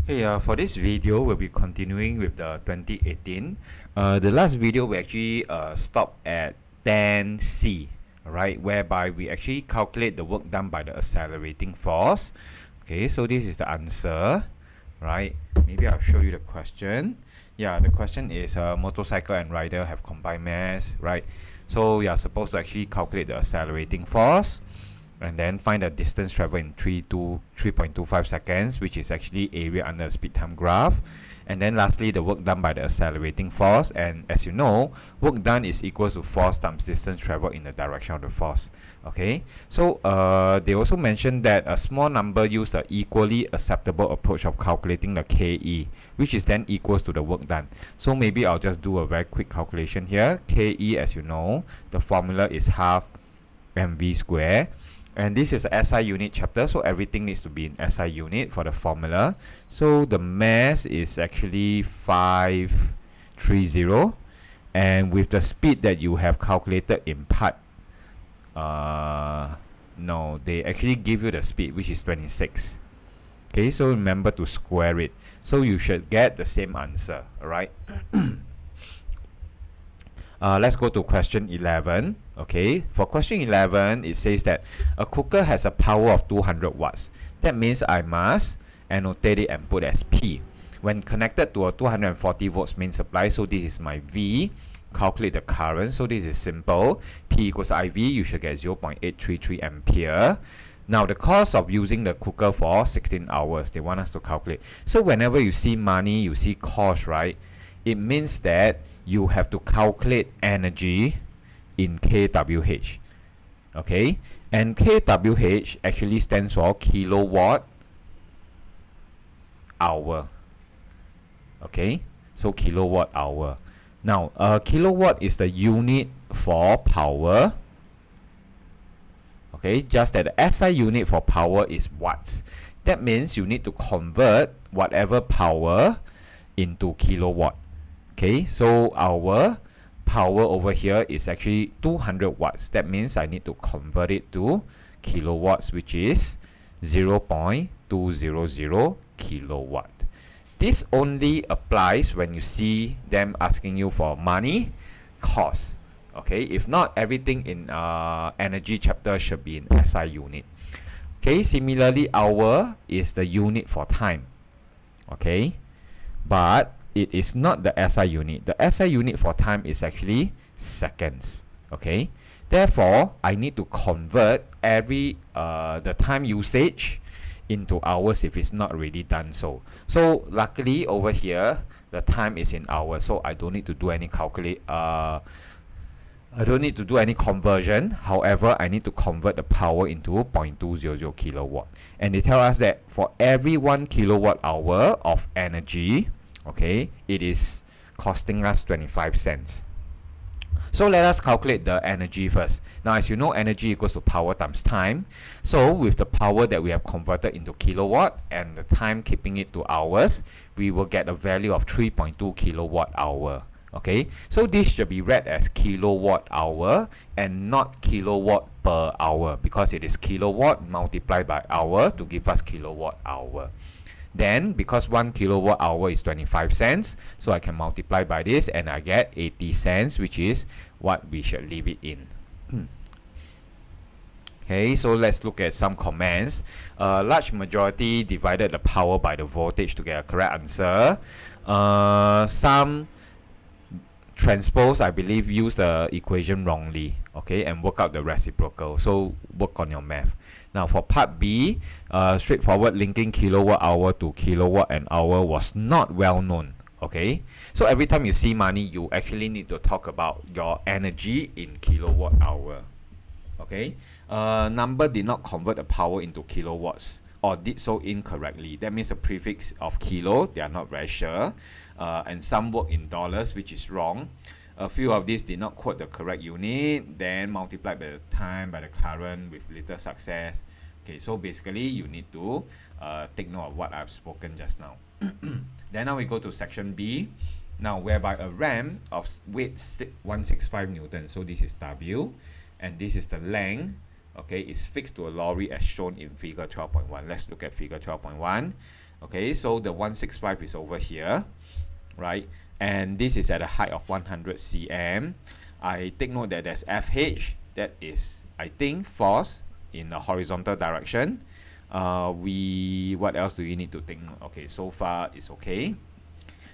Hey, for this video, we'll be continuing with the 2018. The last video we actually stopped at 10C, right, whereby we actually calculate the work done by the accelerating force. Okay, so this is the answer, right? Maybe I'll show you the question. Yeah, the question is motorcycle and rider have combined mass, right? So you're supposed to actually calculate the accelerating force and then find the distance traveled in 3.25 seconds, which is actually area under a speed time graph. And then lastly, the work done by the accelerating force. And as you know, work done is equal to force times distance traveled in the direction of the force. Okay, so they also mentioned that a small number use the equally acceptable approach of calculating the KE, which is then equals to the work done. So maybe I'll just do a very quick calculation here. KE, as you know, the formula is half mv square. And this is a SI unit chapter, so everything needs to be in SI unit for the formula. So the mass is actually 530, and with the speed that you have calculated in part, no, they actually give you the speed, which is 26. Okay, so remember to square it. So you should get the same answer, alright? Let's go to question 11. Okay, for question 11, it says that a cooker has a power of 200 watts. That means I must annotate it and put as P. When connected to a 240 volts main supply, so this is my V. Calculate the current. So this is simple. P equals IV. You should get 0.833 ampere. Now the cost of using the cooker for 16 hours, they want us to calculate. So whenever you see money, you see cost, right? It means that you have to calculate energy in kWh. Okay, and kWh actually stands for kilowatt hour. Okay, so kilowatt hour. Now kilowatt is the unit for power. Okay, just that the SI unit for power is watts. That means you need to convert whatever power into kilowatt. Okay, so our power over here is actually 200 watts. That means I need to convert it to kilowatts, which is 0.200 kilowatt. This only applies when you see them asking you for money, cost. Okay, if not, everything in energy chapter should be in SI unit. Okay, similarly, hour is the unit for time. Okay, but it is not the SI unit. The SI unit for time is actually seconds. Okay, therefore I need to convert every the time usage into hours if it's not already done so. So luckily over here the time is in hours, so I don't need to do any I don't need to do any conversion. However, I need to convert the power into 0.200 kilowatt. And they tell us that for every 1 kilowatt hour of energy, okay, it is costing us 25 cents. So let us calculate the energy first. Now, as you know, energy equals to power times time. So with the power that we have converted into kilowatt and the time keeping it to hours, we will get a value of 3.2 kilowatt hour. Okay, so this should be read as kilowatt hour and not kilowatt per hour, because it is kilowatt multiplied by hour to give us kilowatt hour. Then because 1 kilowatt hour is 25 cents, so I can multiply by this and I get 80 cents, which is what we should leave it in. Okay, so let's look at some comments. Large majority divided the power by the voltage to get a correct answer. Some transpose, I believe, use the equation wrongly, okay, and work out the reciprocal. So work on your math. Now for part B, straightforward linking kilowatt hour to kilowatt an hour was not well known. Okay, so every time you see money, you actually need to talk about your energy in kilowatt hour. Okay, number did not convert the power into kilowatts or did so incorrectly. That means the prefix of kilo, they are not very sure. And some work in dollars, which is wrong. A few of these did not quote the correct unit, then multiplied by the time by the current with little success. Okay, so basically you need to take note of what I've spoken just now. Then now we go to section B. Now, whereby a ram of weight 165 Newton, so this is W, and this is the length, okay, is fixed to a lorry as shown in figure 12.1. Let's look at figure 12.1. Okay, so the 165 is over here, right? And this is at a height of 100 cm. I take note that there's FH, that is, I think, force in the horizontal direction. What else do you need to think? Okay, so far it's okay.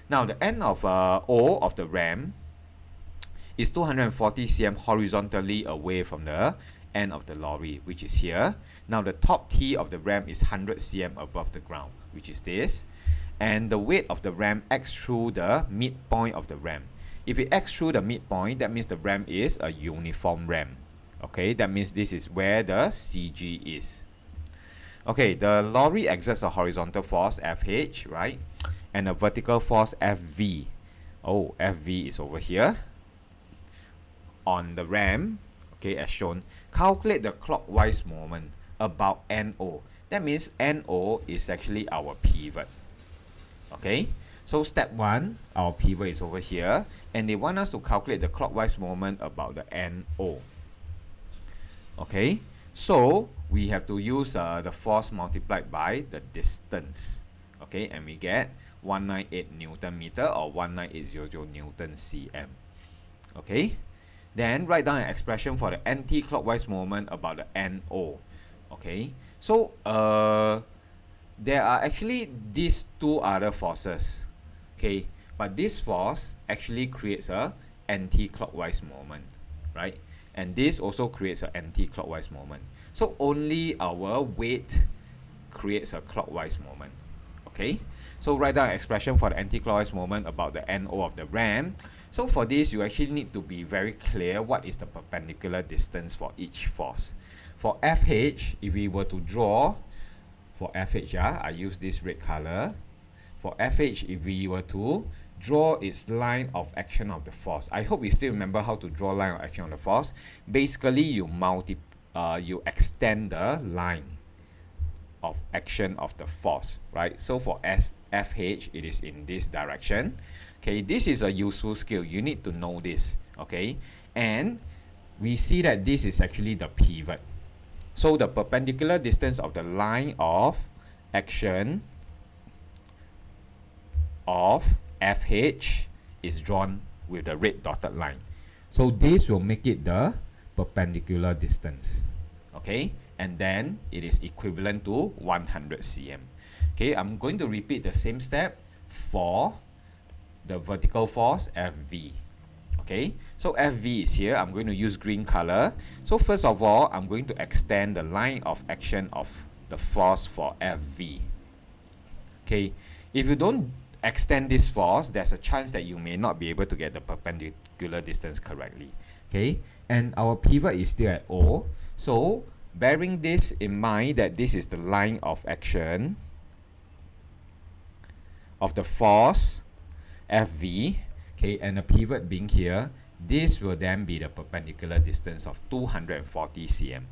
Now the end of O of the ram is 240 cm horizontally away from the end of the lorry, which is here. Now the top T of the ram is 100 cm above the ground, which is this. And the weight of the ram acts through the midpoint of the ram. If it acts through the midpoint, that means the ram is a uniform ram. Okay, that means this is where the CG is. Okay, the lorry exerts a horizontal force FH, right? And a vertical force FV. Oh, FV is over here on the ram, okay, as shown. Calculate the clockwise moment about NO. That means NO is actually our pivot. Okay, so step 1, our pivot is over here, and they want us to calculate the clockwise moment about the NO. Okay, so we have to use the force multiplied by the distance. Okay, and we get 198 Newton meter or 19800 Newton cm. Okay, then write down an expression for the anti-clockwise moment about the NO. Okay, so there are actually these two other forces. Okay, but this force actually creates a anti-clockwise moment, right? And this also creates an anti-clockwise moment. So only our weight creates a clockwise moment. Okay, so write down an expression for the anti-clockwise moment about the NO of the ram. So for this, you actually need to be very clear what is the perpendicular distance for each force. For FH, if we were to draw, for FH, I use this red color. For FH, if we were to draw its line of action of the force, I hope you still remember how to draw line of action of the force. Basically, you extend the line of action of the force, right? So for FH, it is in this direction. Okay, this is a useful skill. You need to know this. Okay, and we see that this is actually the pivot. So the perpendicular distance of the line of action of FH is drawn with the red dotted line. So this will make it the perpendicular distance. Okay, and then it is equivalent to 100 cm. Okay, I'm going to repeat the same step for the vertical force FV. Okay, so FV is here. I'm going to use green color. So first of all, I'm going to extend the line of action of the force for FV. Okay, if you don't extend this force, there's a chance that you may not be able to get the perpendicular distance correctly. Okay, and our pivot is still at O. So bearing this in mind that this is the line of action of the force FV, okay, and the pivot being here, this will then be the perpendicular distance of 240 cm.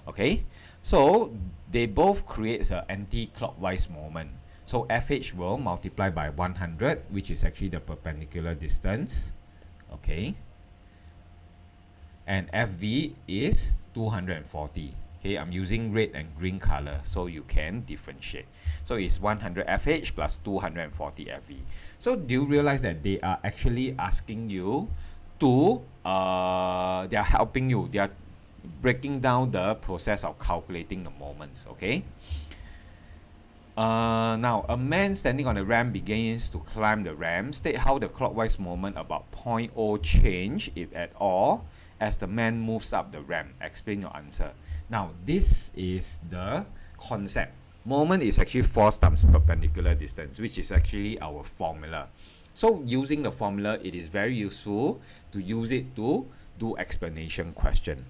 Okay, so they both create an anti-clockwise moment. So FH will multiply by 100, which is actually the perpendicular distance. Okay, and FV is 240. Okay, I'm using red and green color so you can differentiate. So it's 100 FH plus 240 FV. So do you realize that they are actually asking you to, they are helping you, they are breaking down the process of calculating the moments, okay? Now, a man standing on the ramp begins to climb the ramp. State how the clockwise moment about point O change, if at all, as the man moves up the ramp. Explain your answer. Now, this is the concept. Moment is actually force times perpendicular distance, which is actually our formula. So, using the formula, it is very useful to use it to do explanation question.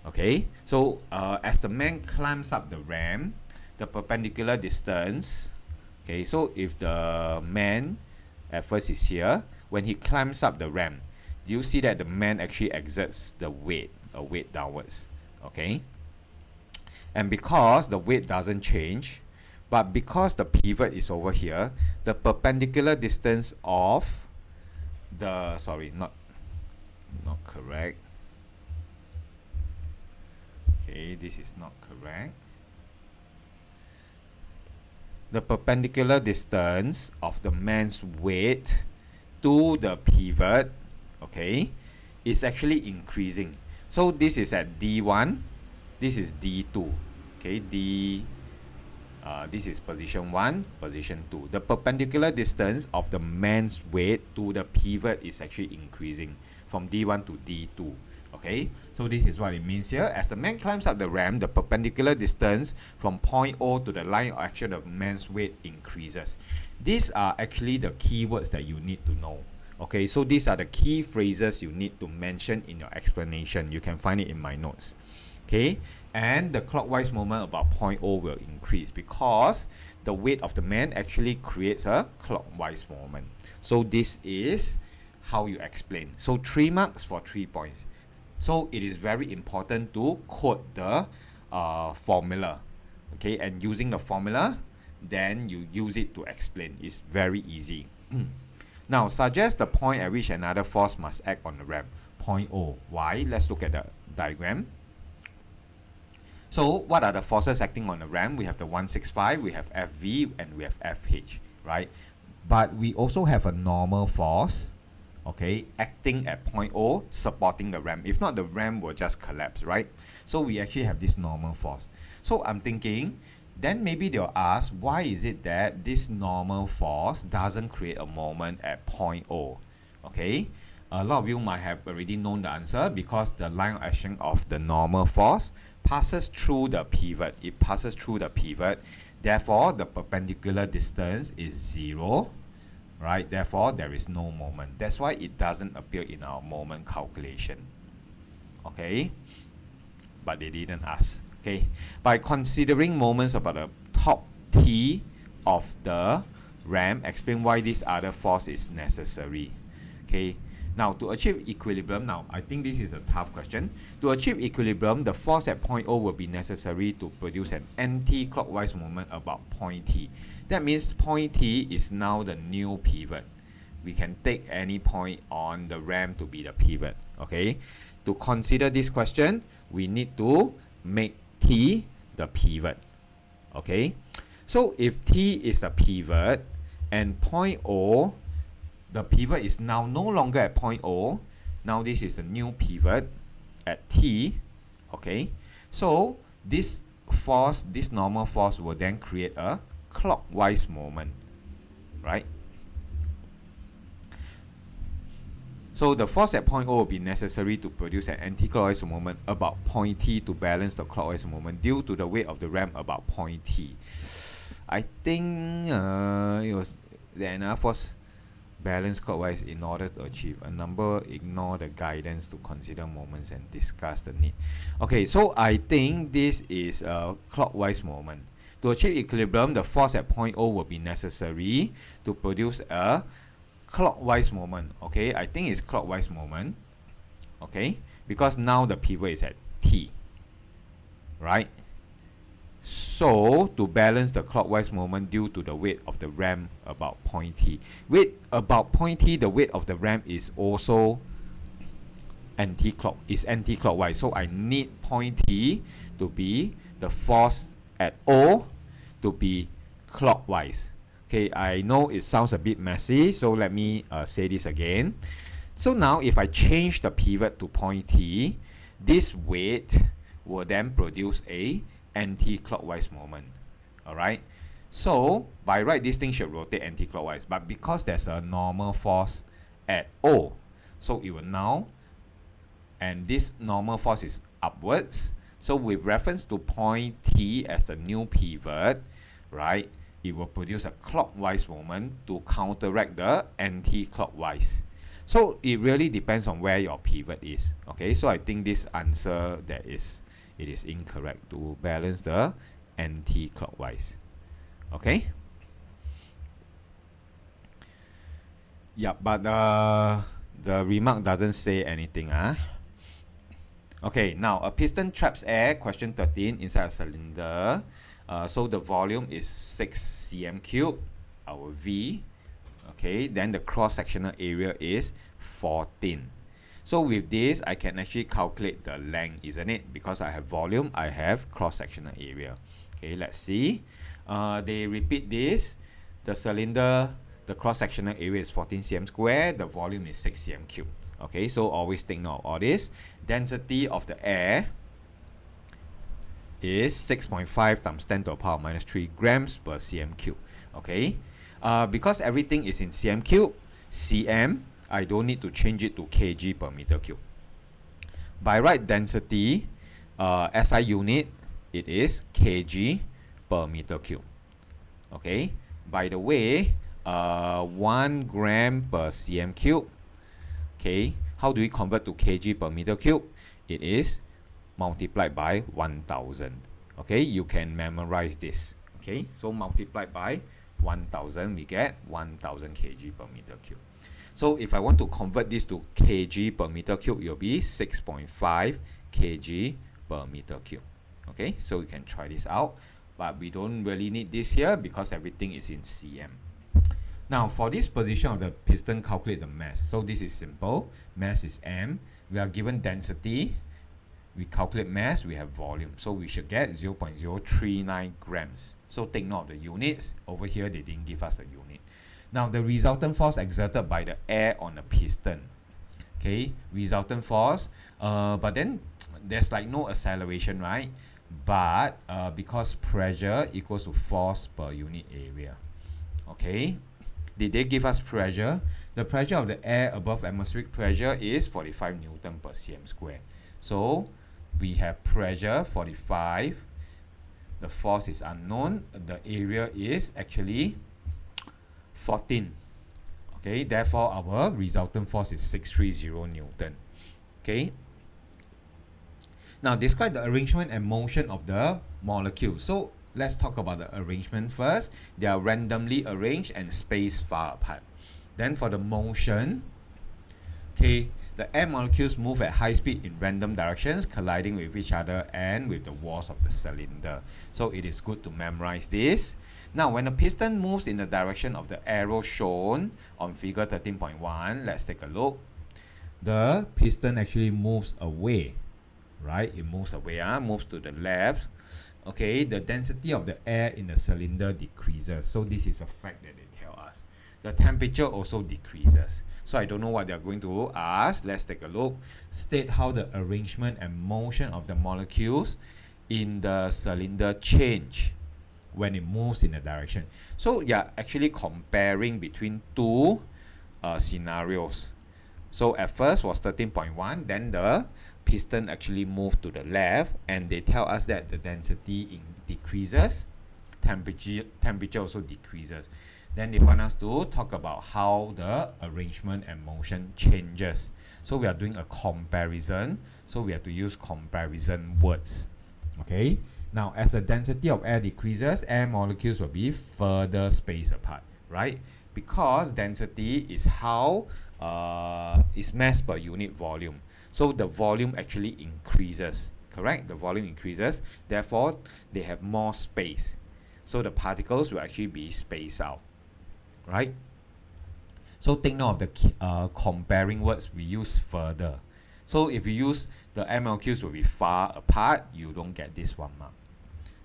Okay, so as the man climbs up the ramp, the perpendicular distance, okay, so if the man at first is here, when he climbs up the ramp, do you see that the man actually exerts the weight downwards? Okay, and because the weight doesn't change, but because the pivot is over here, the perpendicular distance of the, sorry, not correct. Okay, this is not correct. the perpendicular distance of the man's weight to the pivot, okay, is actually increasing. So this is at D1, this is D2, okay, this is position 1, position 2. The perpendicular distance of the man's weight to the pivot is actually increasing from D1 to D2. Okay, so this is what it means here. As the man climbs up the ramp, the perpendicular distance from point O to the line of action of man's weight increases. These are actually the keywords that you need to know. Okay, so these are the key phrases you need to mention in your explanation. You can find it in my notes. Okay, and the clockwise moment about point O will increase because the weight of the man actually creates a clockwise moment. So this is how you explain. So 3 marks for 3 points. So it is very important to quote the formula, okay, and using the formula, then you use it to explain. It's very easy. Now, suggest the point at which another force must act on the ramp. Point O. Why? Let's look at the diagram. So what are the forces acting on the ramp? We have the 165, we have FV, and we have FH, right? But we also have a normal force, okay, acting at point O, supporting the ramp. If not, the ramp will just collapse, right? So we actually have this normal force. So I'm thinking, then maybe they'll ask, why is it that this normal force doesn't create a moment at point O? Okay, a lot of you might have already known the answer, because the line of action of the normal force passes through the pivot. It passes through the pivot. Therefore, the perpendicular distance is 0. Right, therefore there is no moment. That's why it doesn't appear in our moment calculation. Okay, but they didn't ask. Okay, by considering moments about the top T of the ramp, explain why this other force is necessary. Okay, now to achieve equilibrium, now I think this is a tough question. To achieve equilibrium, the force at point O will be necessary to produce an anti-clockwise moment about point T. That means point T is now the new pivot. We can take any point on the ramp to be the pivot. Okay, to consider this question, we need to make T the pivot. Okay, so if T is the pivot and point O, the pivot is now no longer at point O. Now this is the new pivot at T. Okay, so this force, this normal force, will then create a clockwise moment, right? So the force at point O will be necessary to produce an anti-clockwise moment about point T to balance the clockwise moment due to the weight of the ramp about point T. I think it was the enough force balance clockwise in order to achieve a number. Ignore the guidance to consider moments and discuss the need. Okay, so I think this is a clockwise moment. To achieve equilibrium, the force at point O will be necessary to produce a clockwise moment. Okay, I think it's clockwise moment. Okay, because now the pivot is at T, right? So to balance the clockwise moment due to the weight of the ramp about point T. Weight about point T, the weight of the ramp is also anti-clockwise. So I need point T to be the force at O to be clockwise. Okay, I know it sounds a bit messy, so let me say this again. So now if I change the pivot to point T, this weight will then produce a anti-clockwise moment. Alright, so by right this thing should rotate anti-clockwise, but because there's a normal force at O, so it will now, and this normal force is upwards, so with reference to point T as the new pivot, right, it will produce a clockwise moment to counteract the anti-clockwise. So it really depends on where your pivot is. Okay, so I think this answer it is incorrect to balance the anti-clockwise. Okay. Yeah, but the remark doesn't say anything. Okay, now a piston traps air, question 13, inside a cylinder. So the volume is 6 cm cubed, our V. Okay, then the cross-sectional area is 14. So with this, I can actually calculate the length, isn't it? Because I have volume, I have cross-sectional area. Okay, let's see. They repeat this. The cylinder, the cross-sectional area is 14 cm square, the volume is 6 cm cube. Okay, so always take note of all this. Density of the air is 6.5 times 10 to the power minus 3 grams per cm cube. Okay, because everything is in cm cube, cm, I don't need to change it to kg per meter cube. By right density, SI unit, it is kg per meter cube. Okay, by the way, 1 gram per cm cube. Okay, how do we convert to kg per meter cube? It is multiplied by 1000. Okay, you can memorize this. Okay, so multiplied by 1000, we get 1000 kg per meter cube. So if I want to convert this to kg per meter cube, it will be 6.5 kg per meter cube. Okay, so you can try this out, but we don't really need this here because everything is in cm. Now for this position of the piston, calculate the mass. So this is simple. Mass is m. We are given density. We calculate mass, we have volume. So we should get 0.039 grams. So take note of the units. Over here, they didn't give us a unit. Now the resultant force exerted by the air on the piston. Okay, resultant force. But then there's like no acceleration, right? But because pressure equals to force per unit area. Okay, did they give us pressure? The pressure of the air above atmospheric pressure is 45 Newton per cm square. So we have pressure 45, the force is unknown, the area is actually 14. Okay, therefore our resultant force is 630 Newton. Okay, now describe the arrangement and motion of the molecule. So let's talk about the arrangement first. They are randomly arranged and spaced far apart. Then for the motion, okay, the air molecules move at high speed in random directions, colliding with each other and with the walls of the cylinder. So it is good to memorize this. Now, when a piston moves in the direction of the arrow shown on figure 13.1, let's take a look. The piston actually moves away, right? It moves away, moves to the left. Okay, the density of the air in the cylinder decreases. So this is a fact that they tell us. The temperature also decreases. So I don't know what they're going to ask. Let's take a look. State how the arrangement and motion of the molecules in the cylinder change when it moves in a direction. So you're actually comparing between two scenarios. So at first was 13.1, then the piston actually moved to the left, and they tell us that the density decreases, temperature also decreases. Then they want us to talk about how the arrangement and motion changes. So we are doing a comparison, so we have to use comparison words. Okay, now as the density of air decreases, air molecules will be further spaced apart, right? Because density is how is mass per unit volume. So the volume actually increases, correct? The volume increases, therefore they have more space. So the particles will actually be spaced out, right? So take note of the comparing words we use further. So if you use the air molecules will be far apart, you don't get this 1 mark.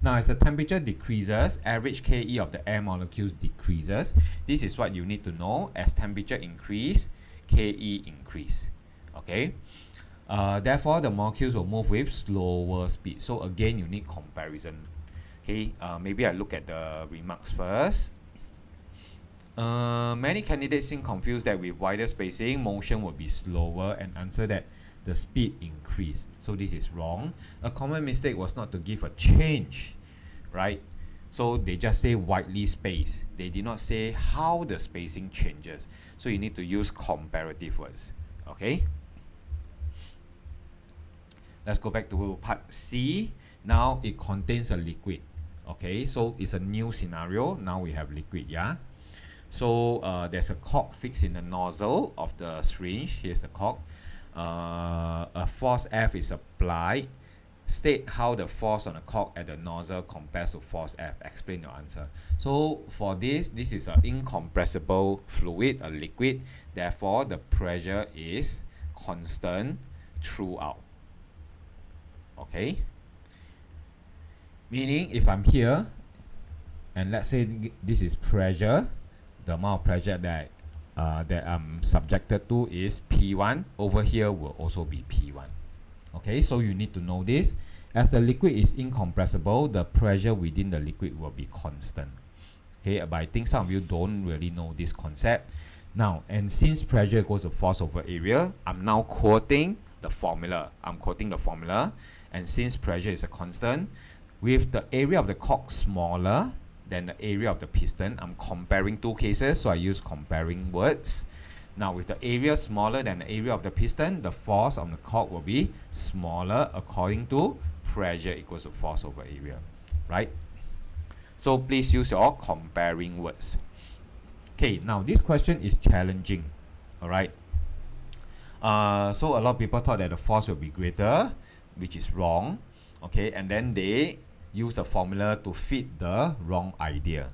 Now as the temperature decreases, average Ke of the air molecules decreases. This is what you need to know. As temperature increase, Ke increase. Okay. Therefore, the molecules will move with slower speed. So again, you need comparison. Okay. Maybe I look at the remarks first. Many candidates seem confused that with wider spacing, motion will be slower, and answer that the speed increase. So this is wrong. A common mistake was not to give a change, right? So they just say widely spaced. They did not say how the spacing changes. So you need to use comparative words. Okay. Let's go back to part C. Now it contains a liquid. Okay, so it's a new scenario. Now we have liquid, yeah. So there's a cork fixed in the nozzle of the syringe. Here's the cork. A force F is applied. State how the force on the cork at the nozzle compares to force F. Explain your answer. So for this is an incompressible fluid, a liquid. Therefore, the pressure is constant throughout. Okay. Meaning, if I'm here, and let's say this is pressure, the amount of pressure that I'm subjected to is P1. Over here will also be P1. Okay, so you need to know this. As the liquid is incompressible, the pressure within the liquid will be constant. Okay, but I think some of you don't really know this concept. Now, and since pressure equals to force over area, I'm now quoting the formula. And since pressure is a constant, with the area of the cork smaller than the area of the piston, I'm comparing two cases, so I use comparing words. Now, with the area smaller than the area of the piston, the force on the cork will be smaller according to pressure equals to force over area, right? So please use your comparing words. Okay, now this question is challenging, all right? So a lot of people thought that the force will be greater, which is wrong, okay? And then they use the formula to fit the wrong idea,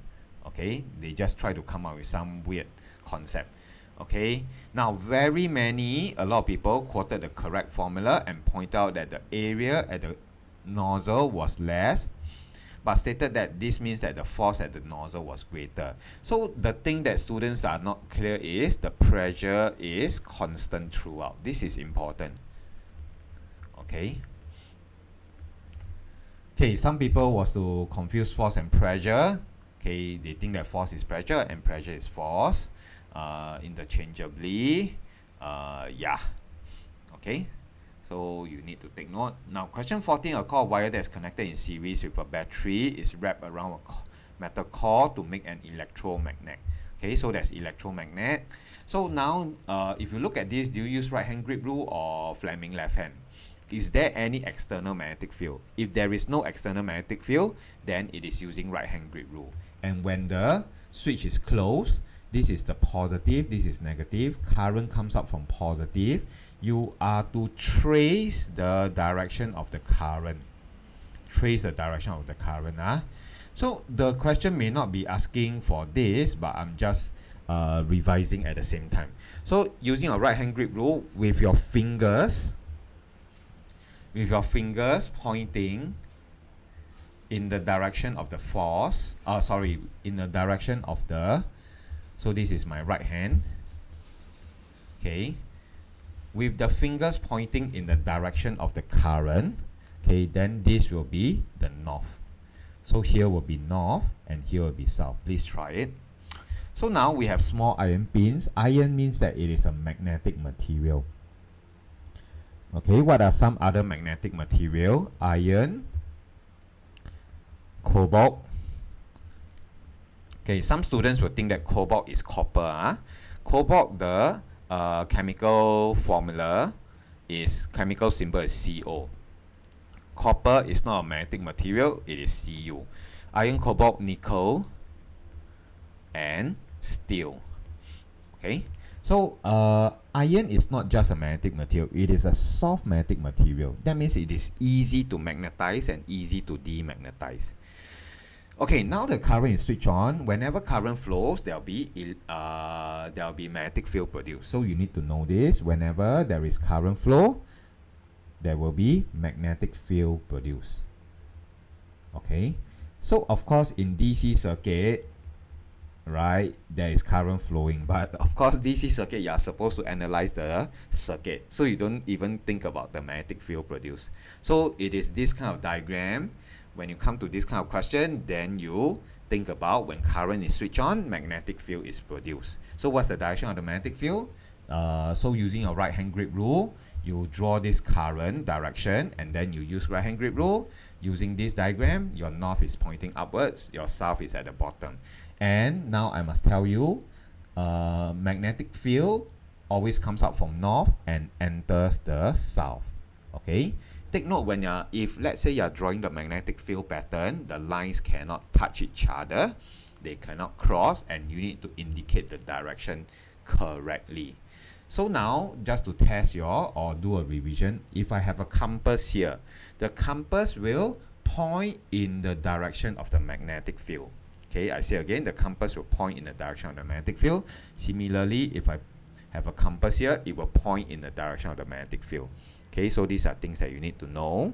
okay? They just try to come up with some weird concept, okay? Now, a lot of people quoted the correct formula and point out that the area at the nozzle was less, but stated that this means that the force at the nozzle was greater. So the thing that students are not clear is the pressure is constant throughout. This is important. Okay. Okay, some people was to confuse force and pressure. Okay, they think that force is pressure and pressure is force, interchangeably. Yeah. Okay. So you need to take note. Now, question 14, a core wire that is connected in series with a battery is wrapped around a metal core to make an electromagnet. Okay, so that's electromagnet. So now, if you look at this, do you use right hand grip rule or Fleming left hand? Is there any external magnetic field? If there is no external magnetic field, then it is using right hand grip rule. And when the switch is closed, this is the positive, this is negative, current comes up from positive. You are to trace the direction of the current. So the question may not be asking for this, but I'm just revising at the same time. So using a right hand grip rule with your fingers pointing in the direction of the force, in the direction of the, so this is my right hand, okay, with the fingers pointing in the direction of the current, okay, then this will be the north. So here will be north and here will be south. Please try it. So now we have small iron pins. Iron means that it is a magnetic material. Okay, what are some other magnetic material? Iron, cobalt. Okay, some students will think that cobalt is copper. Cobalt, the chemical formula is, chemical symbol is CO. Copper is not a magnetic material, it is Cu. Iron, cobalt, nickel, and steel. Okay, so iron is not just a magnetic material, it is a soft magnetic material. That means it is easy to magnetize and easy to demagnetize. Okay, now the current is switched on. Whenever current flows, there'll be magnetic field produced. So you need to know this. Whenever there is current flow, there will be magnetic field produced. Okay, so of course in DC circuit, right, there is current flowing, but of course DC circuit, you are supposed to analyze the circuit, so you don't even think about the magnetic field produced. So it is this kind of diagram. When you come to this kind of question, then you think about when current is switched on, magnetic field is produced. So what's the direction of the magnetic field? So using a right hand grip rule, you draw this current direction and then you use right hand grip rule. Using this diagram, your north is pointing upwards, your south is at the bottom. And now I must tell you, magnetic field always comes out from north and enters the south. Okay, take note when if let's say you're drawing the magnetic field pattern, the lines cannot touch each other, they cannot cross, and you need to indicate the direction correctly. So now, just to test or do a revision, if I have a compass here, the compass will point in the direction of the magnetic field. Okay, I say again, the compass will point in the direction of the magnetic field. Similarly, if I have a compass here, it will point in the direction of the magnetic field. Okay, so these are things that you need to know.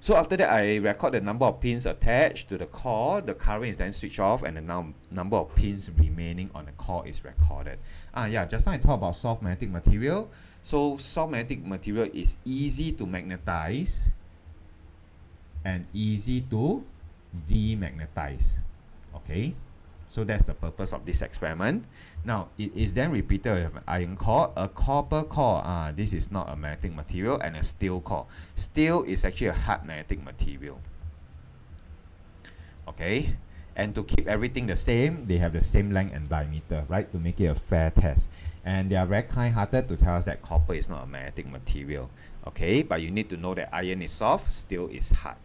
So after that, I record the number of pins attached to the core. The current is then switched off, and the number of pins remaining on the core is recorded. Yeah, just now I talked about soft magnetic material. So soft magnetic material is easy to magnetize and easy to demagnetize. Okay, so that's the purpose of this experiment. Now it is then repeated with an iron core, a copper core. This is not a magnetic material, and a steel core. Steel is actually a hard magnetic material. Okay, and to keep everything the same, they have the same length and diameter, right, to make it a fair test. And they are very kind-hearted to tell us that copper is not a magnetic material. Okay, but you need to know that iron is soft, steel is hard.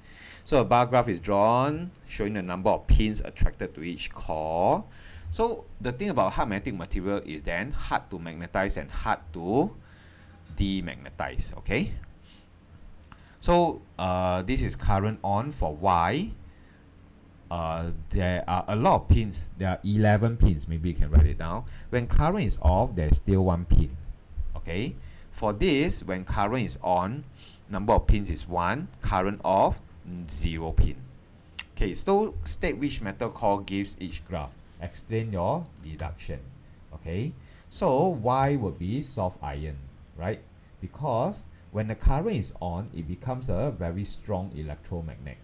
So a bar graph is drawn showing the number of pins attracted to each core. So the thing about hard magnetic material is then hard to magnetize and hard to demagnetize. Okay, so this is current on for Y. There are a lot of pins. There are 11 pins. Maybe you can write it down. When current is off, there's still 1 pin. Okay, for this, when current is on, number of pins is 1, current off, 0 pin. Okay, so state which metal core gives each graph. Explain your deduction. Okay, so Y would be soft iron, right? Because when the current is on, it becomes a very strong electromagnet,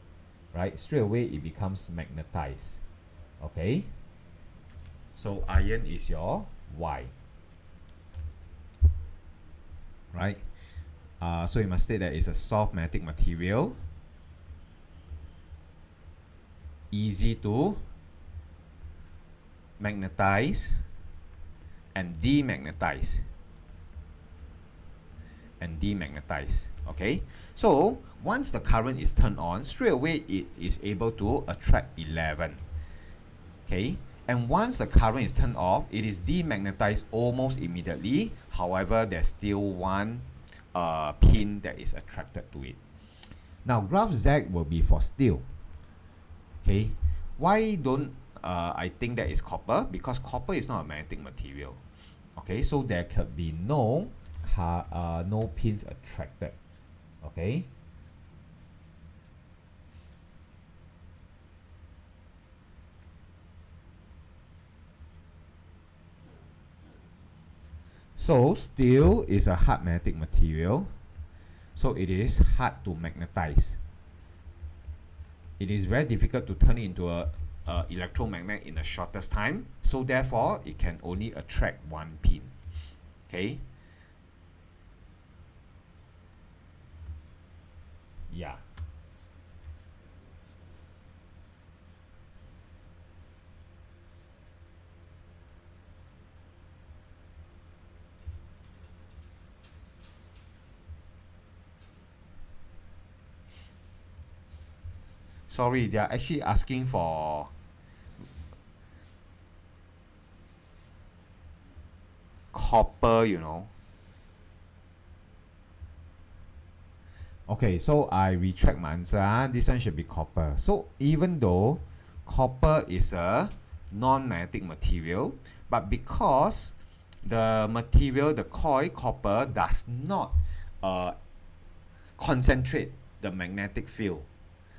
right? Straight away it becomes magnetized. Okay, so iron is your Y, right? So you must state that it's a soft magnetic material, easy to magnetize and demagnetize. Okay, so once the current is turned on, straight away it is able to attract 11. Okay, and once the current is turned off, it is demagnetized almost immediately. However, there's still 1 pin that is attracted to it. Now graph Z will be for steel. Okay, why don't I think that is copper? Because copper is not a magnetic material. Okay, so there could be no pins attracted. Okay, so steel is a hard magnetic material, so it is hard to magnetize. It is very difficult to turn it into a electromagnet in the shortest time, so therefore it can only attract 1 pin. Okay, yeah. Sorry, they are actually asking for copper, you know. Okay, so I retract my answer. This one should be copper. So even though copper is a non-magnetic material, but because the material, the coil copper, does not concentrate the magnetic field.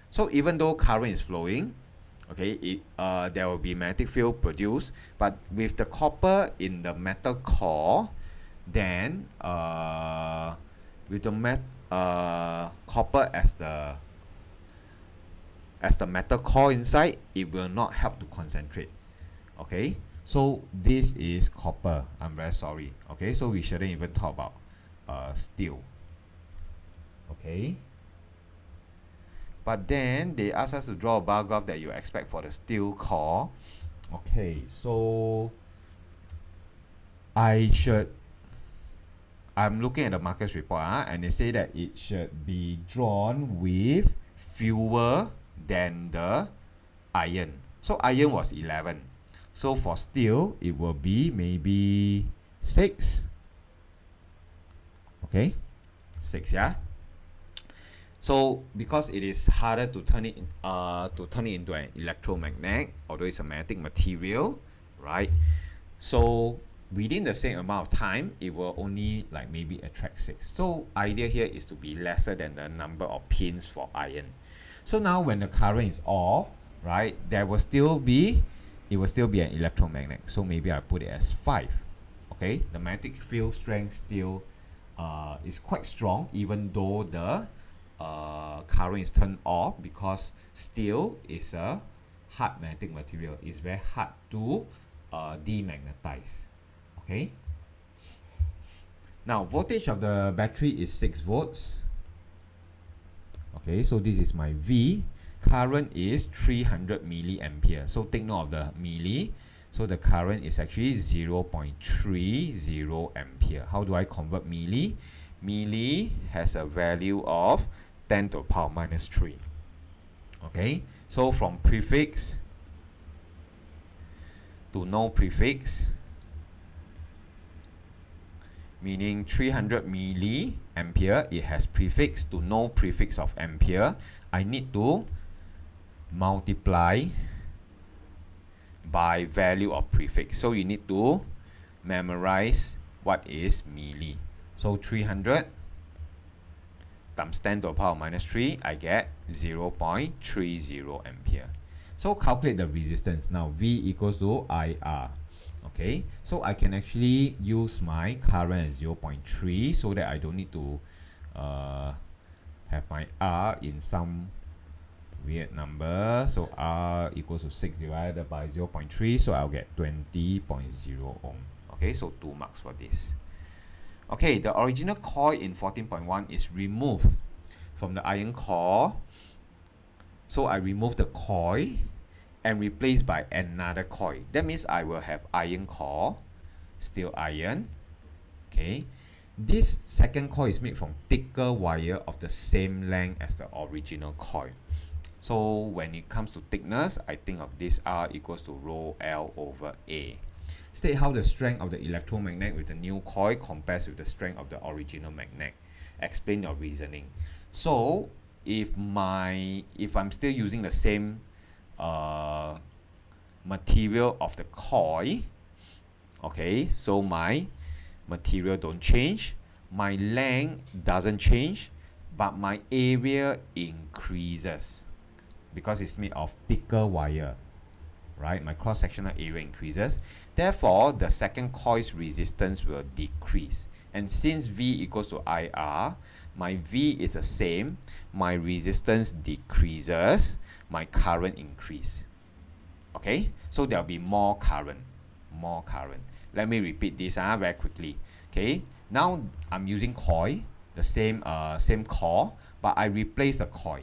So even though current is flowing, okay, there will be magnetic field produced, but with the copper in the metal core, then with the copper as the metal core inside, it will not help to concentrate. Okay, so this is copper. I'm very sorry. Okay, so we shouldn't even talk about steel. Okay, but then they ask us to draw a bar graph that you expect for the steel core. Okay, so I'm looking at the markers report, and they say that it should be drawn with fewer than the iron. So iron was 11. So for steel, it will be maybe 6. Okay, 6, yeah. So because it is harder to turn it into an electromagnet, although it's a magnetic material, right? So within the same amount of time, it will only like maybe attract 6. So idea here is to be lesser than the number of pins for iron. So now when the current is off, right, it will still be an electromagnet. So maybe I put it as 5. Okay, the magnetic field strength still is quite strong, even though the current is turned off, because steel is a hard magnetic material. It's very hard to demagnetize. Okay. Now voltage of the battery is 6 volts. Okay, so this is my V. Current is 300 milliampere. So take note of the milli. So the current is actually 0.30 ampere. How do I convert milli? Milli has a value of 10 to the power minus 3. Okay, so from prefix to no prefix, meaning 300 milliampere, it has prefix to no prefix of ampere. I need to multiply by value of prefix. So you need to memorize what is milli. So 300 times 10 to the power minus 3, I get 0.30 ampere. So calculate the resistance. Now V equals to IR. Okay, so I can actually use my current as 0.3 so that I don't need to have my R in some weird number. So R equals to 6 divided by 0.3, so I'll get 20.0 ohm. Okay, so 2 marks for this. Okay, the original coil in 14.1 is removed from the iron core. So I remove the coil and replaced by another coil. That means I will have iron core, still iron. Okay, this second coil is made from thicker wire of the same length as the original coil. So when it comes to thickness, I think of this R equals to rho L over A. State how the strength of the electromagnet with the new coil compares with the strength of the original magnet. Explain your reasoning. So if I'm still using the same material of the coil, okay, so my material don't change, my length doesn't change, but my area increases because it's made of thicker wire, right? My cross-sectional area increases. Therefore, the second coil's resistance will decrease. And since V equals to IR, my V is the same, my resistance decreases, my current increase. Okay, so there'll be more current. Let me repeat this very quickly. Okay, now I'm using coil, the same core, but I replace the coil.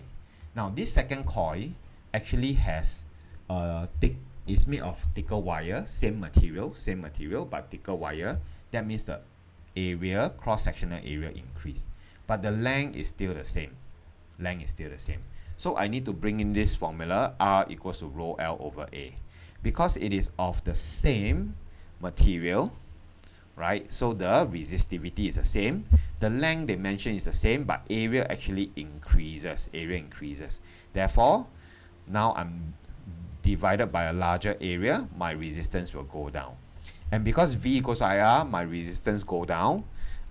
Now this second coil actually has it's made of thicker wire, same material, but thicker wire. That means the area, cross-sectional area increase, but the length is still the same. So I need to bring in this formula, R equals to rho L over A. Because it is of the same material, right? So the resistivity is the same. The length dimension is the same, but area actually increases. Therefore, now I'm divided by a larger area, my resistance will go down. And because V equals to IR, my resistance go down.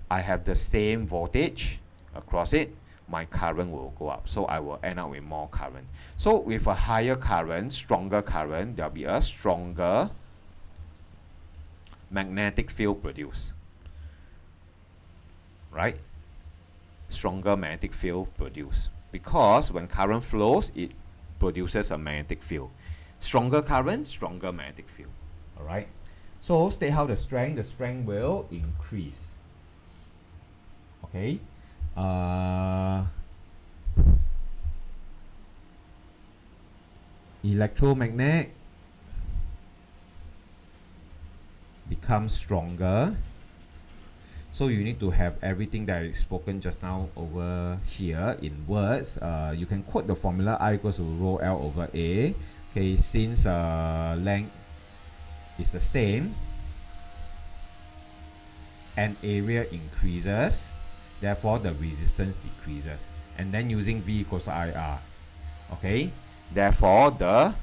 I have the same voltage across it, my current will go up. So I will end up with more current. So with a higher current, stronger current, there'll be a stronger magnetic field produced. Right? Stronger magnetic field produced. Because when current flows, it produces a magnetic field. Stronger current, stronger magnetic field. Alright? So state how the strength will increase. Okay? Electromagnet becomes stronger. So you need to have everything that is spoken just now over here in words. You can quote the formula I equals to rho L over A. Okay, since length is the same and area increases, therefore the resistance decreases. And then using V equals to IR. Okay, therefore the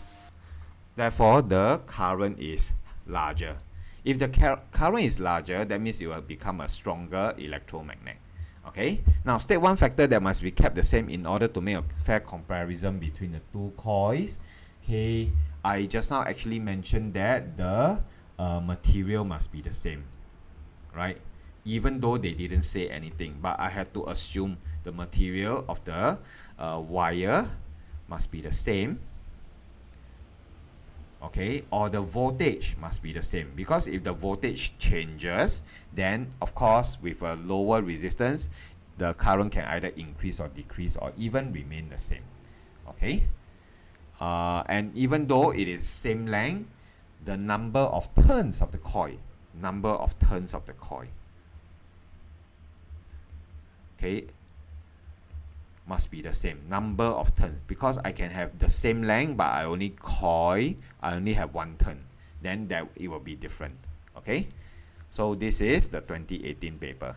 current is larger. If the current is larger, that means it will become a stronger electromagnet. Okay, now state one factor that must be kept the same in order to make a fair comparison between the two coils. Okay, I just now actually mentioned that the material must be the same, right? Even though they didn't say anything, but I had to assume the material of the wire must be the same, okay, or the voltage must be the same, because if the voltage changes, then of course with a lower resistance the current can either increase or decrease or even remain the same. Okay, and even though it is same length, the number of turns of the coil, okay, must be the same number of turns, because I can have the same length but I only have one turn, then that it will be different. Okay, so this is the 2018 paper.